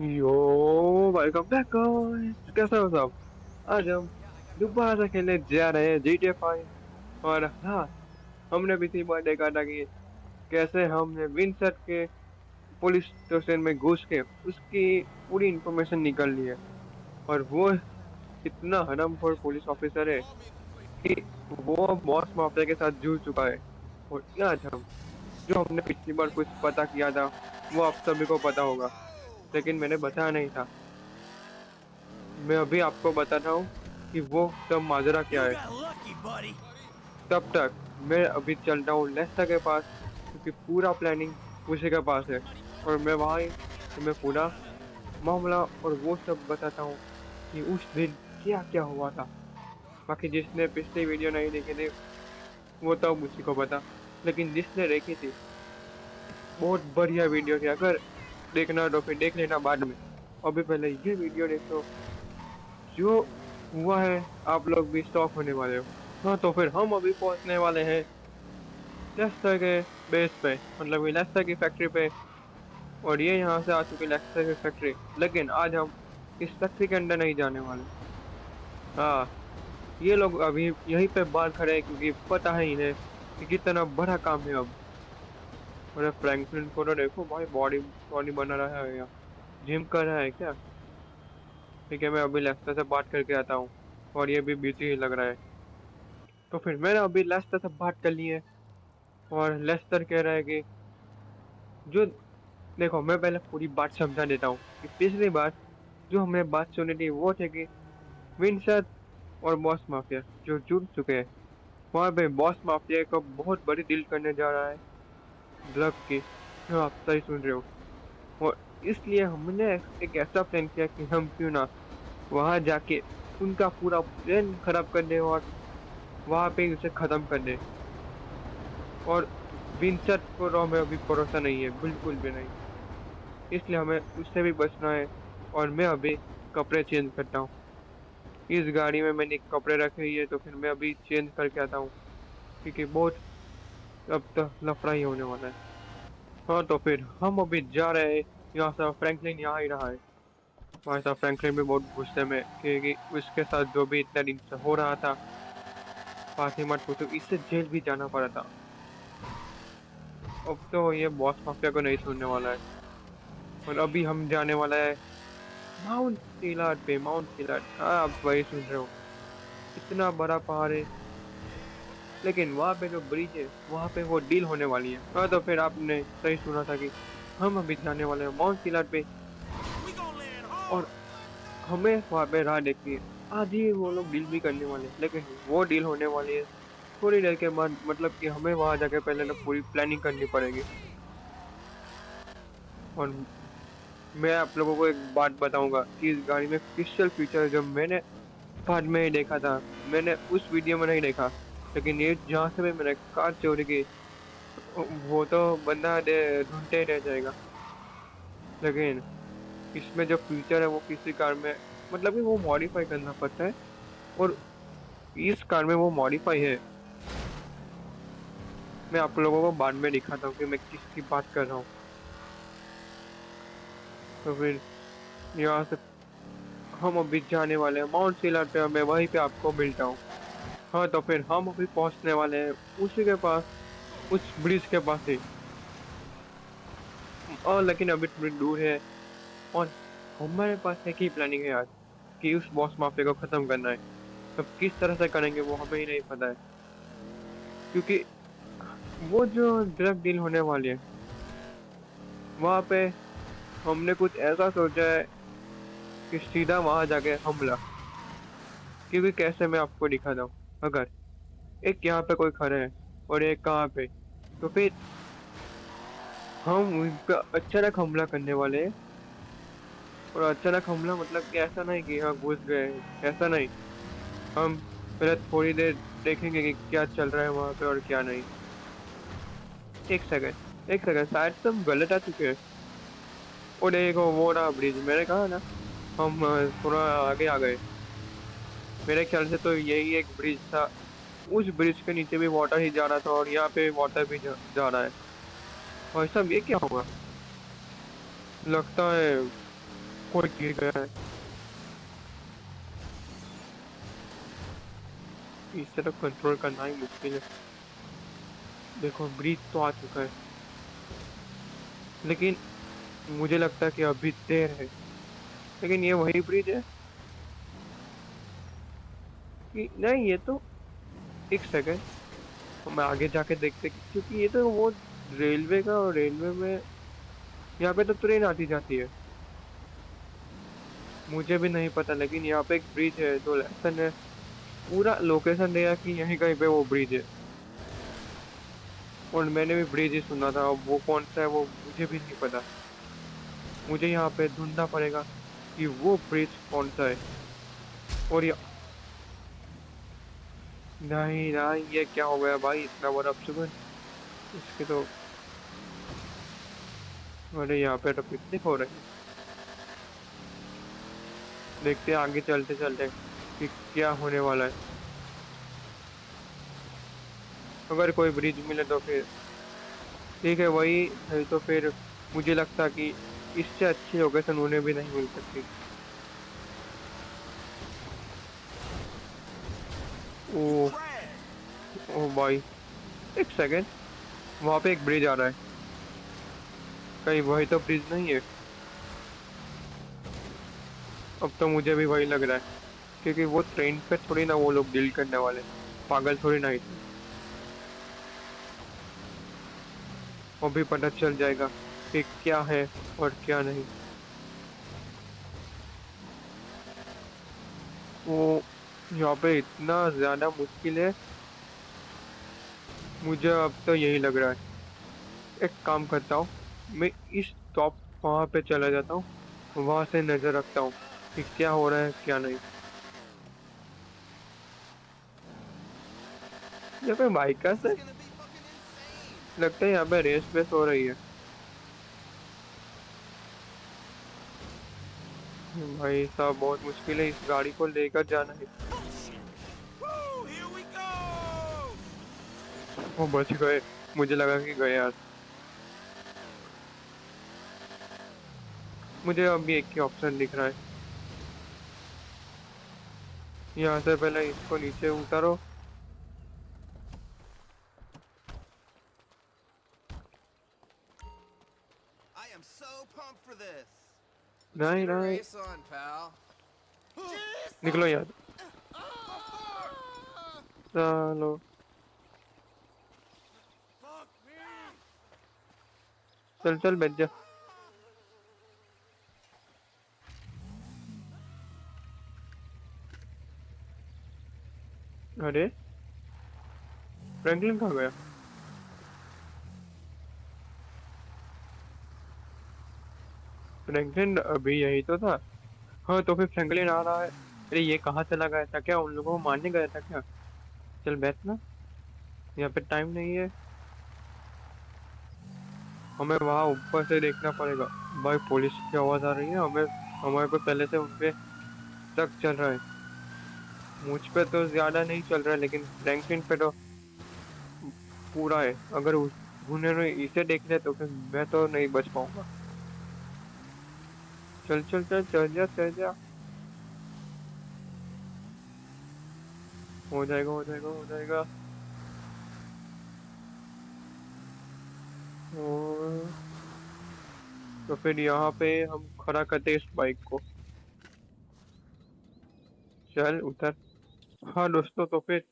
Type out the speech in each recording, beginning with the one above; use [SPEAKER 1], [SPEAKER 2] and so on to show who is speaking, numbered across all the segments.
[SPEAKER 1] यो welcome back guys, कैसे हो सब। आज हम दोबारा खेलने जा रहे हैं GTA 5। और हाँ, हमने भी इसी बार देखा था कि कैसे हमने विंसेंट के पुलिस स्टेशन में घुस के उसकी पूरी इंफॉर्मेशन निकाल ली है। और वो इतना हरामखोर पुलिस ऑफिसर है कि वो बॉस माफिया के साथ जुड़ चुका है। और आज हम जो हमने पिछली बार कुछ पता किया था वो आप सभी को पता होगा, लेकिन मैंने बताया नहीं था। मैं अभी आपको बताता हूँ कि वो सब माजरा क्या
[SPEAKER 2] You
[SPEAKER 1] है।
[SPEAKER 2] got lucky, buddy.
[SPEAKER 1] तब तक मैं अभी चलता हूँ लेस्टर के पास, क्योंकि पूरा प्लानिंग उसी के पास है। और मैं वहाँ ही तुम्हें पूरा मामला और वो सब बताता हूँ कि उस दिन क्या क्या हुआ था। बाकी जिसने पिछली वीडियो नहीं देखी थी वो तो अब उसी को पता, लेकिन जिसने देखी थी बहुत बढ़िया वीडियो थी। अगर देखना तो फिर देख लेना बाद में। अभी पहले ये वीडियो देखो, जो हुआ है आप लोग भी शॉक होने वाले हो। हाँ तो फिर हम अभी पहुंचने वाले हैं लेस्टर के बेस पे, मतलब कि लेस्टर की फैक्ट्री पे। और ये यहाँ से आ चुकी लेस्टर की फैक्ट्री, लेकिन आज हम इस फैक्ट्री के अंदर नहीं जाने वाले। हाँ, ये लोग अभी यहीं पे बाहर खड़े हैं क्योंकि पता है इन्हें कि कितना बड़ा काम है अब। और फ्रैंकलिन को तो देखो भाई, बॉडी बॉडी बना रहा है, यहाँ जिम कर रहा है क्या। ठीक है, मैं अभी लेस्टर से बात करके आता हूँ। और ये भी बिजी ही लग रहा है। तो फिर मैंने अभी लेस्टर से बात कर ली है। और लेस्टर कह रहा है कि जो, देखो मैं पहले पूरी बात समझा देता हूँ कि पिछली बार जो हमने बात सुनी थी वो थे कि विंसेंट और बॉस माफिया जो जुड़ चुके हैं। वहां पे बॉस माफिया को बहुत बड़ी डील करने जा रहा है, ड्रग की। हाँ, आप सही सुन रहे हो। और इसलिए हमने एक ऐसा प्लान किया कि हम क्यों ना वहां जाके उनका पूरा प्लान खराब कर दे और वहां पे ही उसे खत्म कर दे। और विंसेंट को तो हमें अभी भरोसा नहीं है, बिल्कुल भी नहीं। इसलिए हमें उससे भी बचना है। और मैं अभी कपड़े चेंज करता हूँ। इस गाड़ी में मैंने कपड़े रखे ही है, तो फिर मैं अभी चेंज करके आता हूँ, क्योंकि बहुत अब तो लफड़ा ही होने वाला है। हाँ तो फिर हम अभी जा रहे हैं। यहाँ से फ्रैंकलिन यहाँ ही रहा है। हमारे साथ फ्रैंकलिन भी बहुत गुस्से में, क्योंकि उसके साथ जो भी इतना दिन से हो रहा था, बात ही मत पूछो, इससे जेल भी जाना पड़ा था। अब तो ये बॉस माफिया को नहीं छोड़ने वाला है। और अभी हम जाने वाला है माउंट सिलाट पे। माउंट सिलाट, हाँ आप वही सुन रहे हो, इतना बड़ा पहाड़ है। लेकिन वहां पे जो ब्रिज है वहां पे वो डील होने वाली है। हाँ तो फिर आपने सही सुना था कि हम अभी जाने वाले हैं माउंट सिलाट पे।
[SPEAKER 2] We gonna land
[SPEAKER 1] और
[SPEAKER 2] hard.
[SPEAKER 1] हमें वहां पे राह देखनी है। आज ही वो लोग डील भी करने वाले हैं, लेकिन वो डील होने वाली है थोड़ी देर के बाद। मतलब कि हमें वहां जाके पहले ना पूरी प्लानिंग करनी पड़ेगी। और मैं आप लोगों को एक बात बताऊंगा कि इस गाड़ी में क्रिस्टल फीचर जो मैंने बाद में ही देखा था, मैंने उस वीडियो में नहीं देखा। लेकिन ये जहाँ से भी मैंने कार चोरी की, वो तो बंदा ढूंढते ही रह जाएगा। लेकिन इसमें जो फीचर है वो किसी कार में, मतलब कि वो मॉडिफाई करना पड़ता है। और इस कार में वो मॉडिफाई है। मैं आप लोगों को बाद में दिखाता हूँ कि मैं किसकी बात कर रहा हूँ। तो फिर यहाँ से हम अभी जाने वाले हैं माउंट सिलर पे, मैं वहीं पे आपको मिलता हूँ। हाँ तो फिर हम अभी पहुंचने वाले हैं उसी के पास, उस ब्रिज के पास ही। और लेकिन अभी थोड़ी दूर है। और हमारे पास एक ही प्लानिंग है आज, कि उस बॉस माफिया को खत्म करना है। अब किस तरह से करेंगे वो हमें ही नहीं पता है, क्योंकि वो जो ड्रग डील होने वाली है वहां पे हमने कुछ ऐसा सोचा है कि सीधा वहां जाके हमला। क्योंकि कैसे मैं आपको दिखाता हूँ, अगर एक यहाँ पे कोई खड़े है और एक कहाँ पे, तो फिर हम उन पे अचानक हमला करने वाले हैं। और अचानक हमला मतलब कि ऐसा नहीं कि हाँ घुस गए, ऐसा नहीं। हम पहले थोड़ी देर देखेंगे कि क्या चल रहा है वहां पे और क्या नहीं। एक सेकंड, एक सेकंड, शायद से हम गलत आ चुके हैं। और देखो वो रहा ब्रिज, मैंने कहा ना हम थोड़ा आगे आ गए। मेरे ख्याल से तो यही एक ब्रिज था। उस ब्रिज के नीचे भी वाटर ही जा रहा था और यहाँ पे वाटर भी जा रहा है। और सब ये क्या होगा, लगता है कोई गिर गया है। इस तरह कंट्रोल करना ही मुश्किल है। देखो ब्रिज तो आ चुका है, लेकिन मुझे लगता है कि अभी देर है। लेकिन ये वही ब्रिज है कि नहीं? ये तो, एक सेकंड, हम आगे जाके देखते क्योंकि ये तो वो रेलवे का, और रेलवे में यहाँ पे तो ट्रेन आती जाती है। मुझे भी नहीं पता, लेकिन यहाँ पे एक ब्रिज है जो लेसन है। पूरा लोकेशन दिया कि यहीं कहीं पे वो ब्रिज है। और मैंने भी ब्रिज ही सुना था, अब वो कौन सा है वो मुझे भी नहीं पता। मुझे यहाँ पे ढूंढना पड़ेगा कि वो ब्रिज कौन सा है। और ये, नहीं नहीं, ये क्या हो गया भाई, इतना बड़ा अपशगुन। इसके तो, अरे यहाँ पे तो पिकनिक हो रही है। देखते हैं आगे चलते चलते कि क्या होने वाला है। अगर कोई ब्रिज मिले तो फिर ठीक है, वही है तो फिर मुझे लगता कि इससे अच्छी लोकेशन उन्हें भी नहीं मिल सकती। ओ,
[SPEAKER 2] Trash.
[SPEAKER 1] ओ भाई, एक सेकेंड, वहां पे एक ब्रिज आ रहा है। कहीं वही तो ब्रिज नहीं है? अब तो मुझे भी वही लग रहा है, क्योंकि वो ट्रेन पे थोड़ी ना वो लोग डील करने वाले, पागल थोड़ी ना इतने। वो भी पता चल जाएगा कि क्या है और क्या नहीं। वो यहाँ पे इतना ज्यादा मुश्किल है। मुझे अब तो यही लग रहा है, एक काम करता हूँ, मैं इस टॉप वहां पे चला जाता हूँ, वहां से नजर रखता हूँ कि क्या हो रहा है क्या नहीं। यहाँ पे बाइकर्स
[SPEAKER 2] This is
[SPEAKER 1] है,
[SPEAKER 2] gonna be fucking insane.
[SPEAKER 1] लगता है यहाँ पे रेस बेस हो रही है। भाई साहब बहुत मुश्किल है इस गाड़ी को लेकर जाना है।
[SPEAKER 2] Bullshit. Woo! Here we go.
[SPEAKER 1] वो बच गए, मुझे लगा कि गए यार। मुझे अभी एक ही ऑप्शन दिख रहा है, यहाँ से पहले इसको नीचे उतारो।
[SPEAKER 2] I am so pumped for this. Let's
[SPEAKER 1] नहीं
[SPEAKER 2] get a
[SPEAKER 1] नहीं,
[SPEAKER 2] race on, pal.
[SPEAKER 1] निकलो
[SPEAKER 2] Jesus!
[SPEAKER 1] यार। चलो,
[SPEAKER 2] Fuck me!
[SPEAKER 1] चल चल बैठ जा। अरे फ्रैंकलिन कहाँ गया? फ्रैंकलिन अभी यही तो था। हाँ तो फिर फ्रैंकलिन आ रहा है। अरे ये कहाँ चला गया था? क्या उन लोगों को मारने गया था क्या? चल बैठना, यहाँ पे टाइम नहीं है। हमें वहां ऊपर से देखना पड़ेगा। भाई पुलिस की आवाज आ रही है, हमें, हमारे पे पहले से उनपे शक चल रहा है। मुझ पे तो ज्यादा नहीं चल रहा है, लेकिन फ्रैंकलिन पे तो पूरा है। अगर उन्होंने इसे देख लिया तो फिर मैं तो नहीं बच पाऊंगा। चल चल चल, चल जा चल जा। हो जाएगा हो जाएगा हो जाएगा। और तो फिर यहाँ पे हम खड़ा करते हैं इस बाइक को। चल उतर। हाँ दोस्तों, तो फिर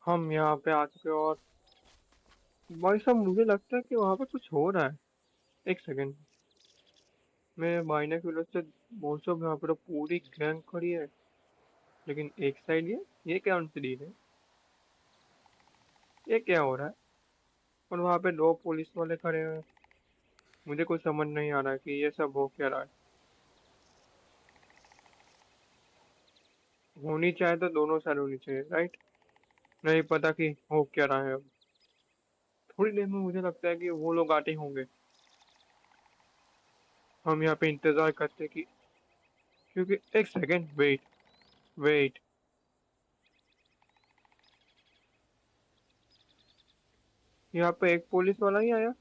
[SPEAKER 1] हम यहाँ पे आ चुके हैं। और भाई साहब मुझे लगता है कि वहाँ पे कुछ हो रहा है। एक सेकंड, मैं बाइनोकुलर से बहुत सब, यहाँ पे तो पूरी गैंग खड़ी है। लेकिन एक साइड ये क्या उनसे डील है? ये क्या हो रहा है? और वहाँ पे दो पुलिस वाले खड़े हैं। मुझे कुछ समझ नहीं आ रहा है कि ये सब हो क्या रहा है। होनी चाहिए तो दोनों साइड होनी चाहिए, राइट? नहीं पता कि हो क्या रहा है अब। थोड़ी देर में मुझे लगता है कि वो लोग आते होंगे। हम यहाँ पे इंतजार करते कि, क्योंकि एक सेकंड, वेट वेट, यहाँ पे एक पुलिस वाला ही आया।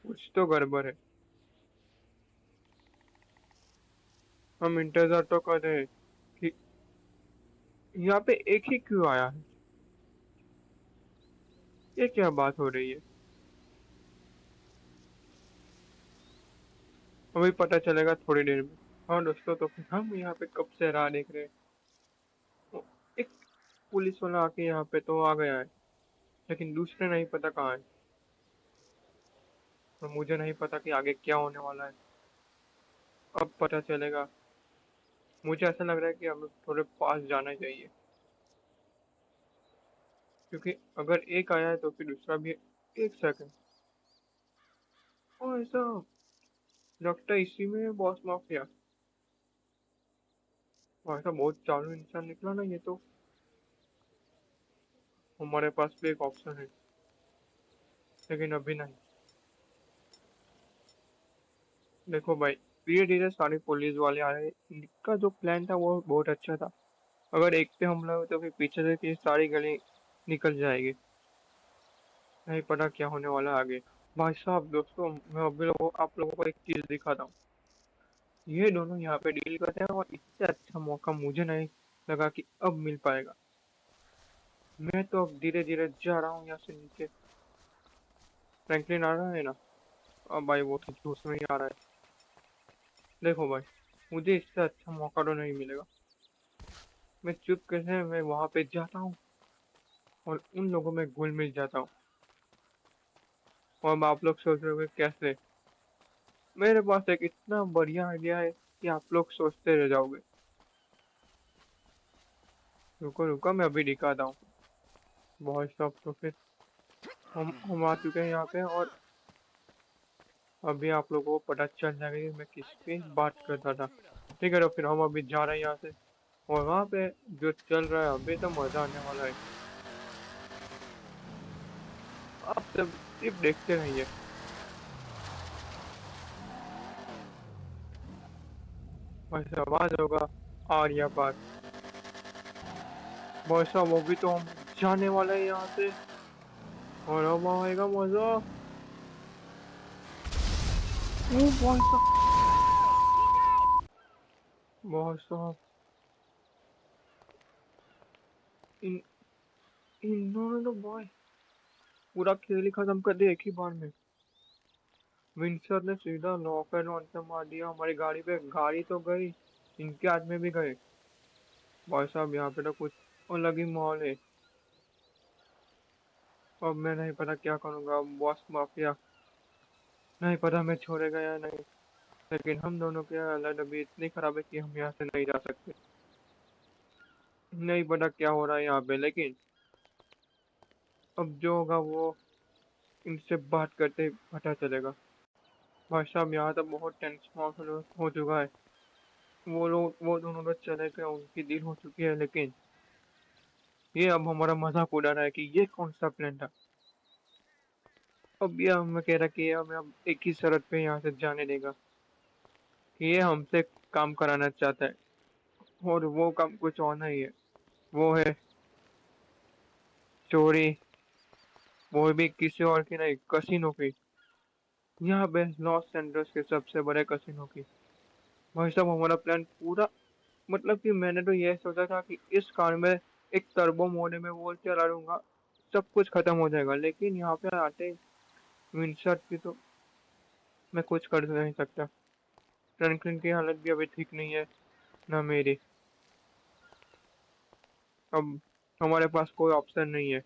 [SPEAKER 1] कुछ तो गड़बड़ है। हम इंतजार तो कर रहे हैं कि यहाँ पे एक ही क्यों आया है। ये क्या बात हो रही है। अभी पता चलेगा थोड़ी देर में। हाँ दोस्तों, तो फिर हम यहाँ पे कब से राह देख रहे हैं। तो एक पुलिस वाला आके यहाँ पे तो आ गया है, लेकिन दूसरे नहीं पता कहाँ है। और मुझे नहीं पता कि आगे क्या होने वाला है। अब पता चलेगा। मुझे ऐसा लग रहा है कि हमें थोड़े पास जाना चाहिए, क्योंकि अगर एक आया है तो फिर दूसरा भी। एक सेकंड। ओ ऐसा लगता है इसी में बॉस माफिया। और ऐसा बहुत चालू इंसान निकला ना ये तो। हमारे पास भी एक ऑप्शन है, लेकिन अभी नहीं। देखो भाई, धीरे धीरे सारे पुलिस वाले आ रहे हैं। इनका जो प्लान था वो बहुत अच्छा था। अगर एक पे हमला हो तो फिर पीछे से की सारी गली निकल जाएगी। नहीं पता क्या होने वाला है आगे। भाई साहब दोस्तों, मैं अभी आप लोगों को एक चीज दिखाता हूँ। ये दोनों यहाँ पे डील करते हैं, और इससे अच्छा मौका मुझे नहीं लगा कि अब मिल पाएगा। मैं तो अब धीरे धीरे जा रहा हूँ यहाँ से नीचे। फ्रैंकलिन आ रहा है ना। अब भाई वो तो जोश में ही आ रहा है। देखो भाई, मुझे इससे अच्छा मौका तो नहीं मिलेगा। मैं चुपके से मैं वहां पे जाता हूँ और उन लोगों में घुल मिल जाता हूँ। और अब आप लोग सोच रहे होंगे कैसे। मेरे पास एक इतना बढ़िया आइडिया है कि आप लोग सोचते रह जाओगे। रुको रुको, मैं अभी दिखाता हूँ। बहुत सब तो फिर हम आ चुके हैं यहाँ पे, और अभी आप लोगों को पता चल जाएगा कि मैं किसकी बात करता था। ठीक है, तो फिर हम अभी जा रहे हैं यहाँ से। और वहाँ पे जो चल रहा है अभी तो मजा आने वाला है। आप सब सिर्फ देखते रहिए। बस आवाज होगा आर्या पार। बस अब अभी तो हम जाने वाले हैं यहाँ से, और अब आएगा मजा। ओ भाई साहब, भाई साहब, इन इन्होंने तो भाई पूरा खेल ही खत्म कर दिया एक ही बार में। विंसर ने सीधा लॉक एंड ऑन से मार दिया हमारी गाड़ी पे। गाड़ी तो गई, इनके हाथ में भी गए। भाई साहब, यहाँ पे तो कुछ अलग ही माहौल है। अब मैं नहीं पता क्या करूंगा। अब बॉस माफिया नहीं पता मैं छोड़ेगा या नहीं। लेकिन हम दोनों की हालत अभी इतनी खराब है कि हम यहाँ से नहीं जा सकते। नहीं पता क्या हो रहा है यहाँ पे, लेकिन अब जो होगा वो इनसे बात करते ही पता चलेगा। भाई साहब, यहाँ तो बहुत टेंस माहौल हो चुका है। वो दोनों लोग चले गए, उनकी डील हो चुकी है, लेकिन ये अब हमारा मजाक उड़ा रहा है कि ये कौन सा प्लान था। अब ये हमें कह रहा है कि ये हमें अब एक ही शर्त पे यहाँ से जाने देगा, कि ये हमसे काम कराना चाहता है। और वो काम कुछ और नहीं है, वो है चोरी। वो भी किसी और की नहीं, कसिनो की। यहाँ पे लॉस एंजल्स के सबसे बड़े कसिनो की। भाई साहब, हमारा प्लान पूरा, मतलब कि मैंने तो ये सोचा था कि इस कार में एक टर्बो मोड में वो चला लूंगा, सब कुछ खत्म हो जाएगा। लेकिन यहाँ पे आते ही विंचर की तो मैं कुछ कर नहीं सकता। फ्रैंकलिन की हालत भी अभी ठीक नहीं है, ना मेरी। अब हमारे पास कोई ऑप्शन नहीं है।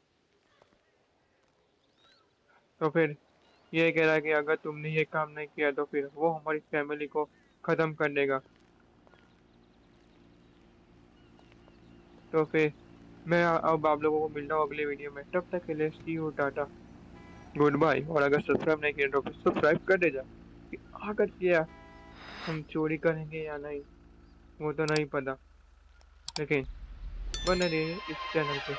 [SPEAKER 1] तो फिर ये कह रहा है कि अगर तुमने ये काम नहीं किया तो फिर वो हमारी फैमिली को खत्म कर देगा। तो फिर मैं अब आप लोगों को मिल रहा हूँ अगले वीडियो में। तब तक के लिए सी यू, टाटा, गुड बाय। और अगर सब्सक्राइब नहीं किया तो फिर सब्सक्राइब कर दे जा, कि अगर किया हम चोरी करेंगे या नहीं वो तो नहीं पता, लेकिन बने रहिए इस चैनल पे।